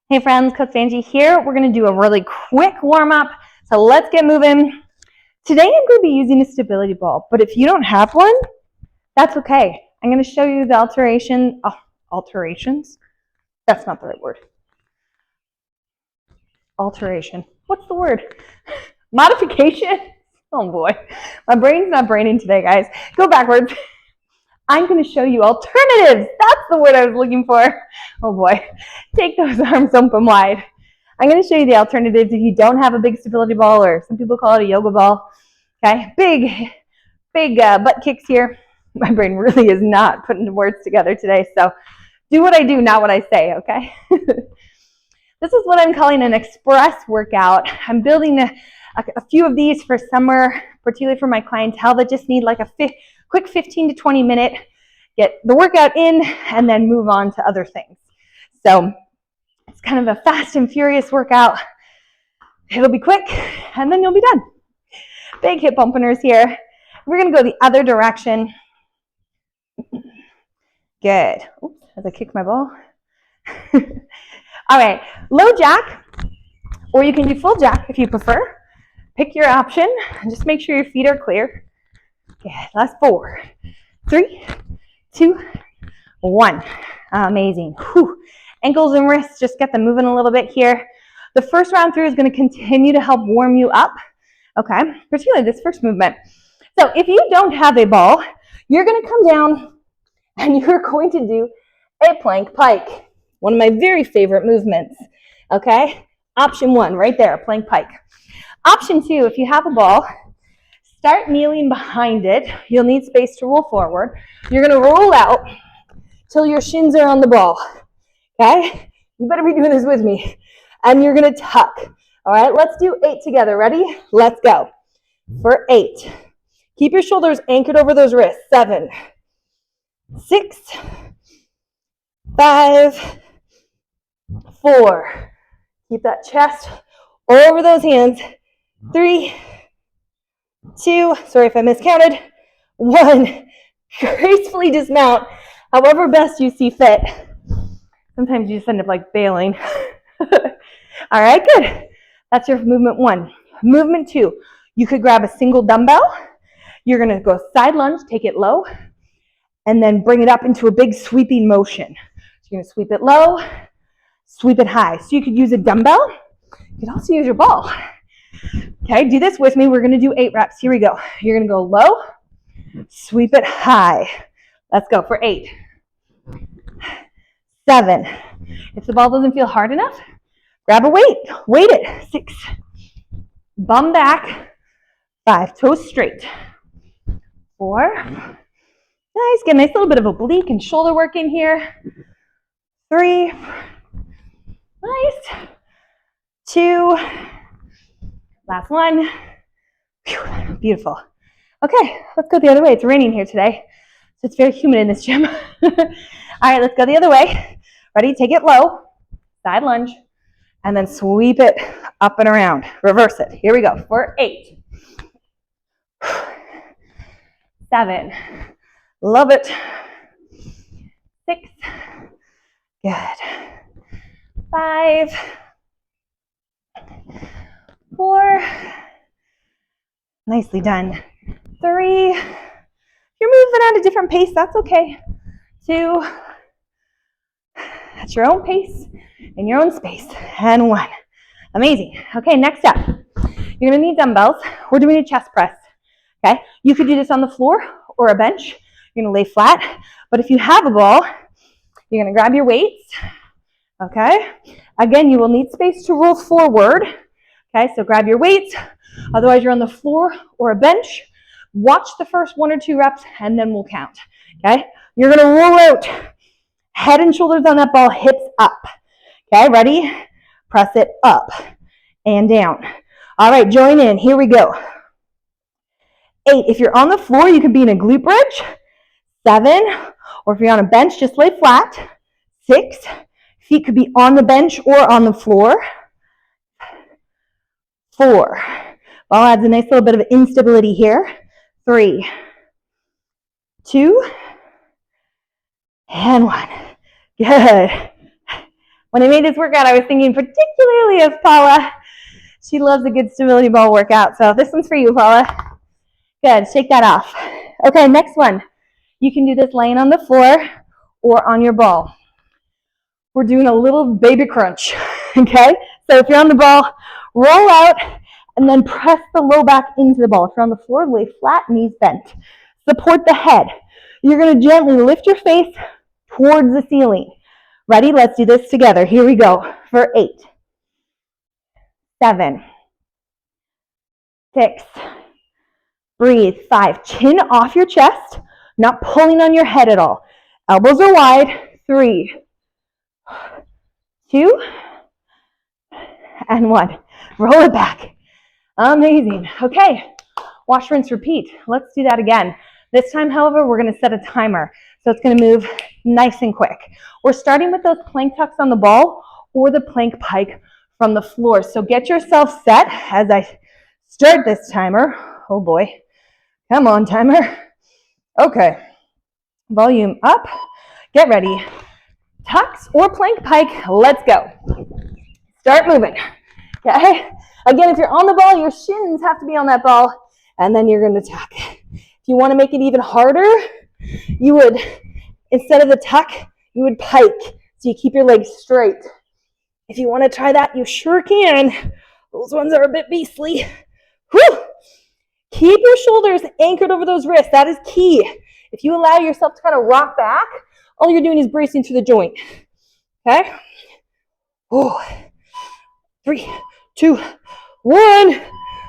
Hey friends, Coach Angie here. We're going to do a really quick warm-up, so let's get moving. Today I'm going to be using a stability ball, but if you don't have one, that's okay. I'm going to show you the alterations. That's not the right word. Alteration. What's the word? Modification? Oh boy, my brain's not braining today, guys. Go backwards. I'm going to show you alternatives. That's the word I was looking for. Oh boy, take those arms open wide. I'm going to show you the alternatives if you don't have a big stability ball, or some people call it a yoga ball. Okay, big butt kicks here. My brain really is not putting the words together today, so do what I do, not what I say, okay? This is what I'm calling an express workout. I'm building a few of these for summer, particularly for my clientele that just need like a quick 15 to 20 minute, get the workout in, and then move on to other things. So it's kind of a fast and furious workout. It'll be quick, and then you'll be done. Big hip openers here. We're going to go the other direction. Good. Oops, as I kick my ball. All right, low jack, or you can do full jack if you prefer. Pick your option, and just make sure your feet are clear. Good. Last 4, 3, 2, 1. Amazing. Whew. Ankles and wrists, just get them moving a little bit here. The first round through is going to continue to help warm you up, okay, particularly this first movement. So if you don't have a ball, you're going to come down and you're going to do a plank pike, one of my very favorite movements, okay? Option 1, right there, plank pike. Option 2, if you have a ball, start kneeling behind it. You'll need space to roll forward. You're going to roll out till your shins are on the ball, okay? You better be doing this with me. And you're going to tuck. All right, let's do 8 together. Ready? Let's go. For 8. Keep your shoulders anchored over those wrists. 7, 6, 5, 4. Keep that chest over those hands. 3, 2, sorry if I miscounted. 1. Gracefully dismount, however best you see fit. Sometimes you just end up like bailing. All right, good. That's your movement 1. Movement 2, you could grab a single dumbbell. You're going to go side lunge, take it low, and then bring it up into a big sweeping motion. So you're going to sweep it low, sweep it high. So you could use a dumbbell. You could also use your ball. Okay, do this with me. We're going to do 8 reps. Here we go. You're going to go low, sweep it high. Let's go for 8. 7. If the ball doesn't feel hard enough, grab a weight. Weight it. 6. Bum back. 5. Toes straight. 4. Nice. Get a nice little bit of oblique and shoulder work in here. 3. Nice. 2. Last 1. Whew. Beautiful. Okay, let's go the other way. It's raining here today, so it's very humid in this gym. All right, let's go the other way. Ready? Take it low. Side lunge. And then sweep it up and around. Reverse it. Here we go. For 8. 7. Love it. 6. Good. 5. 4. Nicely done. 3. If you're moving at a different pace, that's okay. 2. At your own pace, in your own space. And 1. Amazing. Okay, next up. You're going to need dumbbells. We're doing a chest press. Okay? You could do this on the floor or a bench. You're going to lay flat. But if you have a ball, you're going to grab your weights. Okay? Again, you will need space to roll forward. Okay, so grab your weights. Otherwise, you're on the floor or a bench. Watch the first 1 or 2 reps, and then we'll count. Okay? You're going to roll out. Head and shoulders on that ball, hips up. Okay, ready? Press it up and down. All right, join in. Here we go. 8. If you're on the floor, you could be in a glute bridge. 7. Or if you're on a bench, just lay flat. 6. Feet could be on the bench or on the floor. 4. Ball adds a nice little bit of instability here. 3, 2, and 1. Good. When I made this workout, I was thinking particularly of Paula. She loves a good stability ball workout. So this one's for you, Paula. Good, shake that off. Okay, next one. You can do this laying on the floor or on your ball. We're doing a little baby crunch, okay? So if you're on the ball, roll out and then press the low back into the ball. If you're on the floor, lay flat, knees bent. Support the head. You're gonna gently lift your face towards the ceiling. Ready? Let's do this together. Here we go for 8, 7, 6, breathe, 5. Chin off your chest, not pulling on your head at all. Elbows are wide. 3, 2, and 1. Roll it back. Amazing. Okay, wash, rinse, repeat. Let's do that again. This time, however, we're gonna set a timer. So it's gonna move nice and quick. We're starting with those plank tucks on the ball or the plank pike from the floor. So get yourself set as I start this timer. Oh boy. Come on, timer. Okay. Volume up. Get ready. Tucks or plank pike. Let's go. Start moving. Okay. Again, if you're on the ball, your shins have to be on that ball, and then you're going to tuck. If you want to make it even harder, you would, instead of the tuck, you would pike. So you keep your legs straight. If you want to try that, you sure can. Those ones are a bit beastly. Whew. Keep your shoulders anchored over those wrists. That is key. If you allow yourself to kind of rock back, all you're doing is bracing through the joint. Okay? Oh, 3, 2, 1.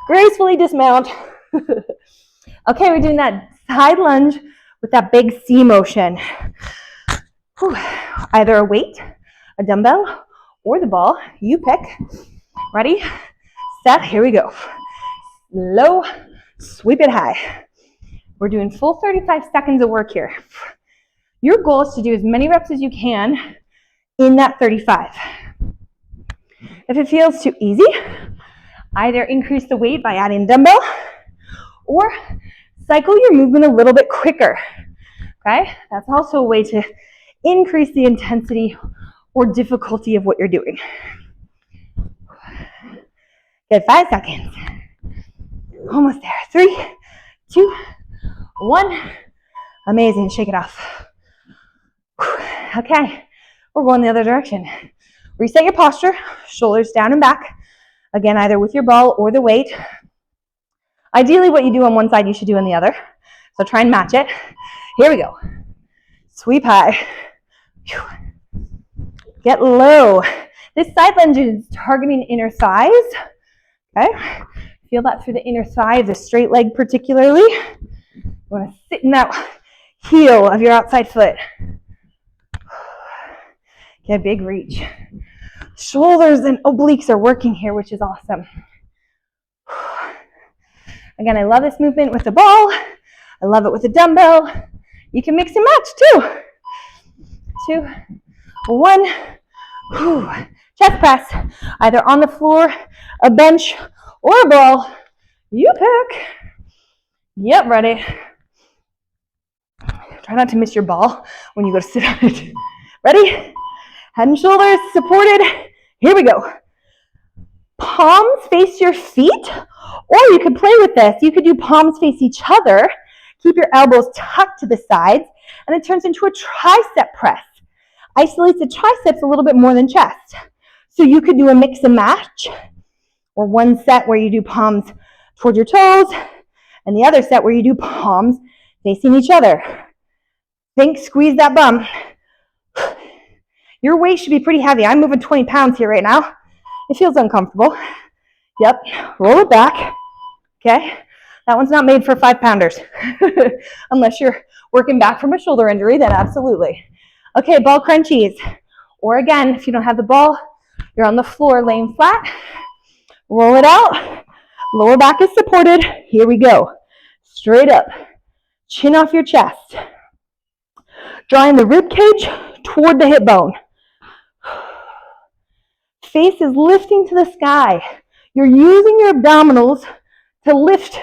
Gracefully dismount. Okay, we're doing that side lunge with that big C motion. Whew. Either a weight, a dumbbell, or the ball. You pick. Ready? Set. Here we go. Low, sweep it high. We're doing full 35 seconds of work here. Your goal is to do as many reps as you can in that 35. If it feels too easy, either increase the weight by adding dumbbell or cycle your movement a little bit quicker. Okay? That's also a way to increase the intensity or difficulty of what you're doing. Good, 5 seconds. Almost there. 3, 2, 1. Amazing. Shake it off. Okay, we're going the other direction. Reset your posture, shoulders down and back. Again, either with your ball or the weight. Ideally, what you do on one side, you should do on the other. So try and match it. Here we go. Sweep high. Get low. This side lunge is targeting inner thighs. Okay, feel that through the inner thigh of the straight leg particularly. You want to sit in that heel of your outside foot. Get a big reach. Shoulders and obliques are working here, which is awesome. Again, I love this movement with the ball. I love it with the dumbbell. You can mix and match too. 2, 1. Whew. Chest press, either on the floor, a bench, or a ball. You pick. Yep, ready. Try not to miss your ball when you go to sit on it. Ready? Head and shoulders supported. Here we go. Palms face your feet, or you could play with this. You could do palms face each other. Keep your elbows tucked to the sides, and it turns into a tricep press. Isolates the triceps a little bit more than chest. So you could do a mix and match, or one set where you do palms towards your toes, and the other set where you do palms facing each other. Think, squeeze that bum. Your weight should be pretty heavy. I'm moving 20 pounds here right now. It feels uncomfortable. Yep, roll it back. Okay, that one's not made for 5-pounders. Unless you're working back from a shoulder injury, then absolutely. Okay, ball crunchies. Or again, if you don't have the ball, you're on the floor laying flat. Roll it out. Lower back is supported. Here we go. Straight up. Chin off your chest. Drawing the rib cage toward the hip bone. Face is lifting to the sky. You're using your abdominals to lift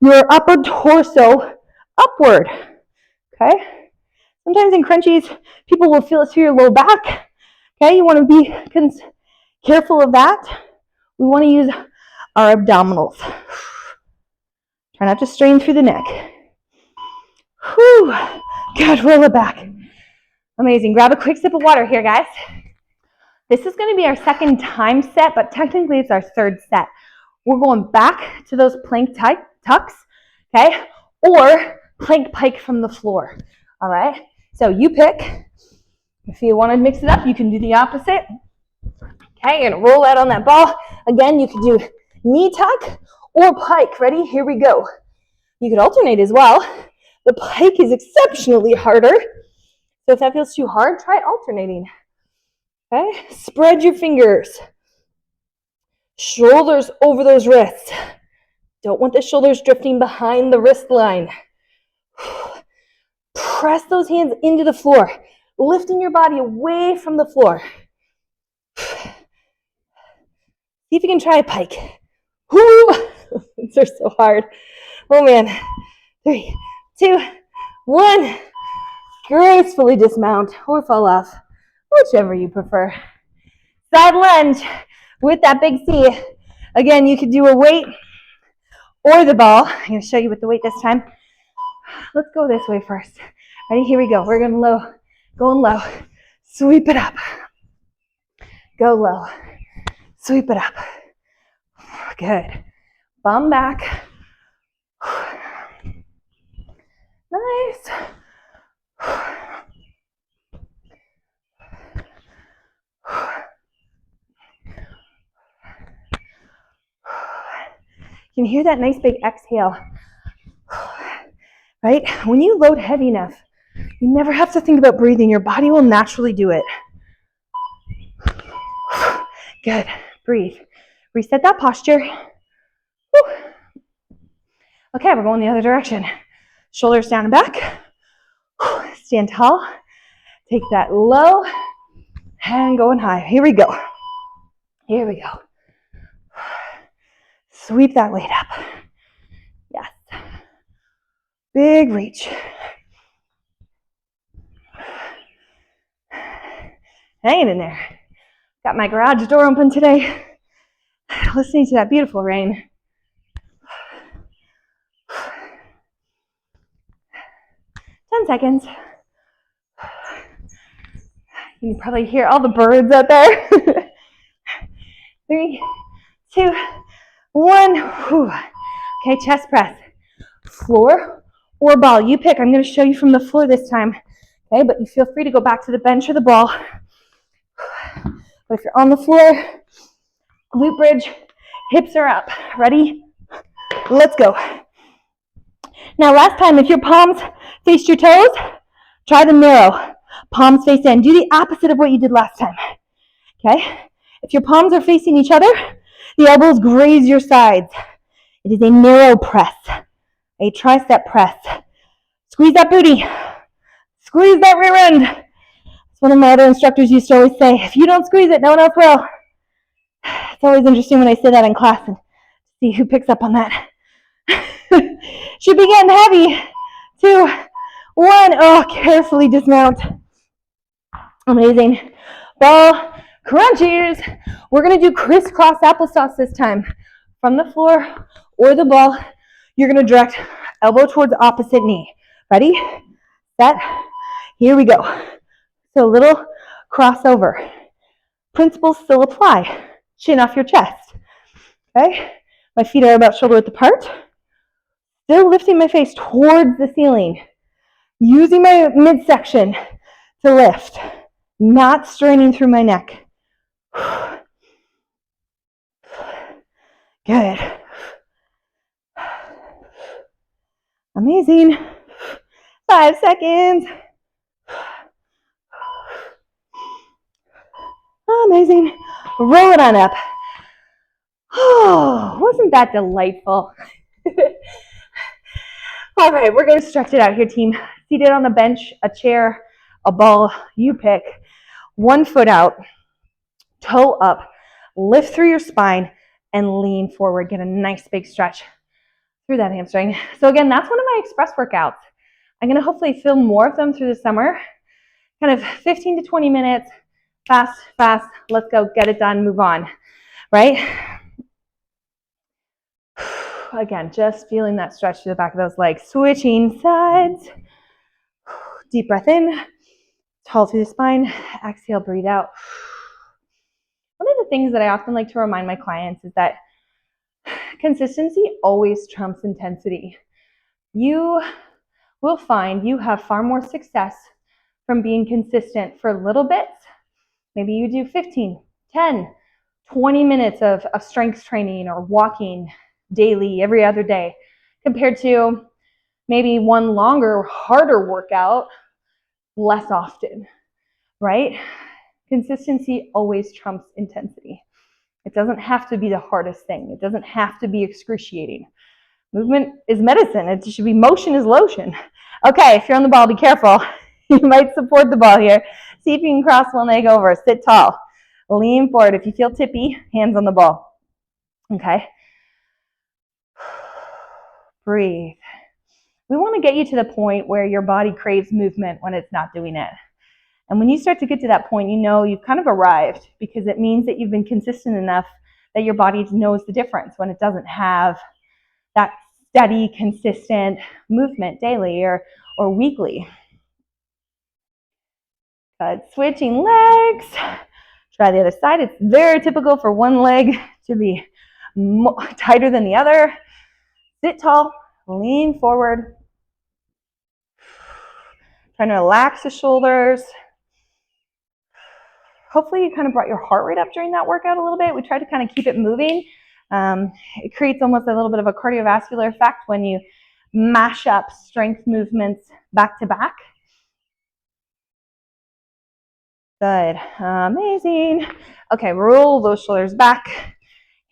your upper torso upward. Okay? Sometimes in crunchies, people will feel it through your low back. Okay, you want to be careful of that. We want to use our abdominals. Try not to strain through the neck. Whew. Good, roll it back. Amazing. Grab a quick sip of water here, guys. This is going to be our second time set, but technically it's our third set. We're going back to those plank tucks, okay? Or plank pike from the floor, all right? So you pick. If you want to mix it up, you can do the opposite. Okay, you're going to roll out on that ball. Again, you can do knee tuck or pike. Ready? Here we go. You could alternate as well. The pike is exceptionally harder. So if that feels too hard, try alternating. Okay, spread your fingers. Shoulders over those wrists. Don't want the shoulders drifting behind the wrist line. Press those hands into the floor, lifting your body away from the floor. See if you can try a pike. Whoo! These are so hard. Oh man. 3, 2, 1. Gracefully dismount or fall off, whichever you prefer. Side lunge with that big C. Again, you could do a weight or the ball. I'm going to show you with the weight this time. Let's go this way first. Ready? Here we go. We're going low, going low. Sweep it up. Go low. Sweep it up. Good. Bum back. Nice. You can hear that nice big exhale. Right? When you load heavy enough, you never have to think about breathing. Your body will naturally do it. Good. Breathe. Reset that posture. Whew. Okay, we're going the other direction. Shoulders down and back. Stand tall. Take that low and going high. Here we go. Here we go. Sweep that weight up. Yes. Big reach. Hanging in there. Got my garage door open today. Listening to that beautiful rain. 10 seconds. You can probably hear all the birds out there. 3, 2, 1. Whew. Okay, chest press. Floor or ball. You pick. I'm going to show you from the floor this time. Okay, but you feel free to go back to the bench or the ball. But if you're on the floor, glute bridge, hips are up. Ready? Let's go. Now last time, if your palms faced your toes, try the narrow. Palms face in. Do the opposite of what you did last time. Okay? If your palms are facing each other, the elbows graze your sides. It is a narrow press, a tricep press. Squeeze that booty. Squeeze that rear end. It's one of my other instructors used to always say, if you don't squeeze it, no one else will. It's always interesting when I say that in class and see who picks up on that. Should be getting heavy. 2, 1. Oh, carefully dismount. Amazing. Ball crunchies. We're going to do crisscross applesauce this time. From the floor or the ball, you're going to direct elbow towards opposite knee. Ready? Set. Here we go. So a little crossover. Principles still apply. Chin off your chest. Okay? My feet are about shoulder width apart. Still lifting my face towards the ceiling. Using my midsection to lift. Not straining through my neck. Good. Amazing. 5 seconds. Amazing. Roll it on up. Oh, wasn't that delightful? All right, we're going to stretch it out here, team. Seated on a bench, a chair, a ball, you pick. 1 foot out, toe up, lift through your spine, and lean forward. Get a nice big stretch through that hamstring. So again, that's one of my express workouts. I'm going to hopefully film more of them through the summer. Kind of 15 to 20 minutes, Fast, fast. Let's go. Get it done. Move on. Right? Again, just feeling that stretch to the back of those legs. Switching sides. Deep breath in. Tall through the spine. Exhale, breathe out. One of the things that I often like to remind my clients is that consistency always trumps intensity. You will find you have far more success from being consistent for little bits. Maybe you do 15, 10, 20 minutes of strength training or walking daily every other day compared to maybe one longer, harder workout less often, right? Consistency always trumps intensity. It doesn't have to be the hardest thing. It doesn't have to be excruciating. Movement is medicine. It should be motion is lotion. Okay, if you're on the ball, be careful. You might support the ball here. See if you can cross one leg over. Sit tall. Lean forward. If you feel tippy, hands on the ball. Okay. Breathe. We want to get you to the point where your body craves movement when it's not doing it. And when you start to get to that point, you know you've kind of arrived because it means that you've been consistent enough that your body knows the difference when it doesn't have that steady, consistent movement daily or weekly. Good. Switching legs. Try the other side. It's very typical for one leg to be tighter than the other. Sit tall. Lean forward. Trying to relax the shoulders. Hopefully you kind of brought your heart rate up during that workout a little bit. We try to kind of keep it moving. It creates almost a little bit of a cardiovascular effect when you mash up strength movements back to back. Good. Amazing. Okay, roll those shoulders back.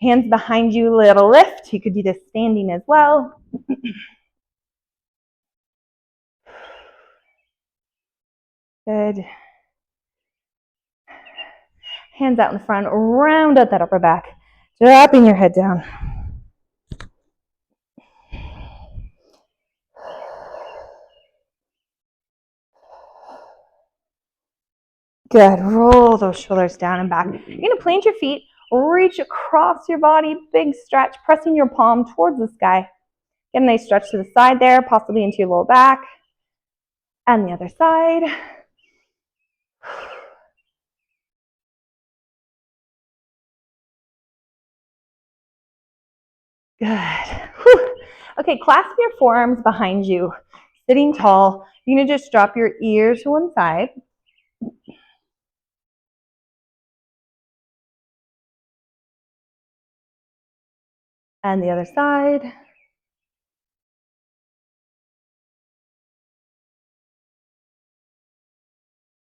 Hands behind you, little lift. You could do this standing as well. Good. Hands out in front, round out that upper back, dropping your head down. Good. Roll those shoulders down and back. You're going to plant your feet, reach across your body, big stretch, pressing your palm towards the sky. Get a nice stretch to the side there, possibly into your low back. And the other side. Good. Whew. Okay, clasp your forearms behind you, sitting tall. You're going to just drop your ears to one side. And the other side.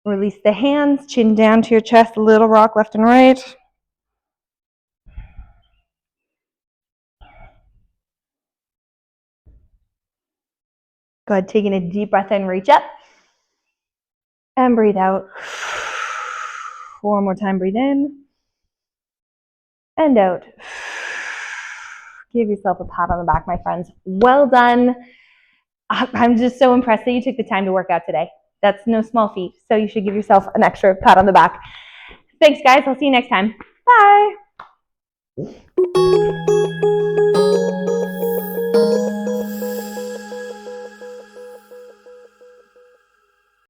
Release the hands, chin down to your chest, a little rock left and right. Good. Taking a deep breath in, reach up. And breathe out. One more time, breathe in. And out. Give yourself a pat on the back, my friends. Well done. I'm just so impressed that you took the time to work out today. That's no small feat, so you should give yourself an extra pat on the back. Thanks, guys. I'll see you next time. Bye.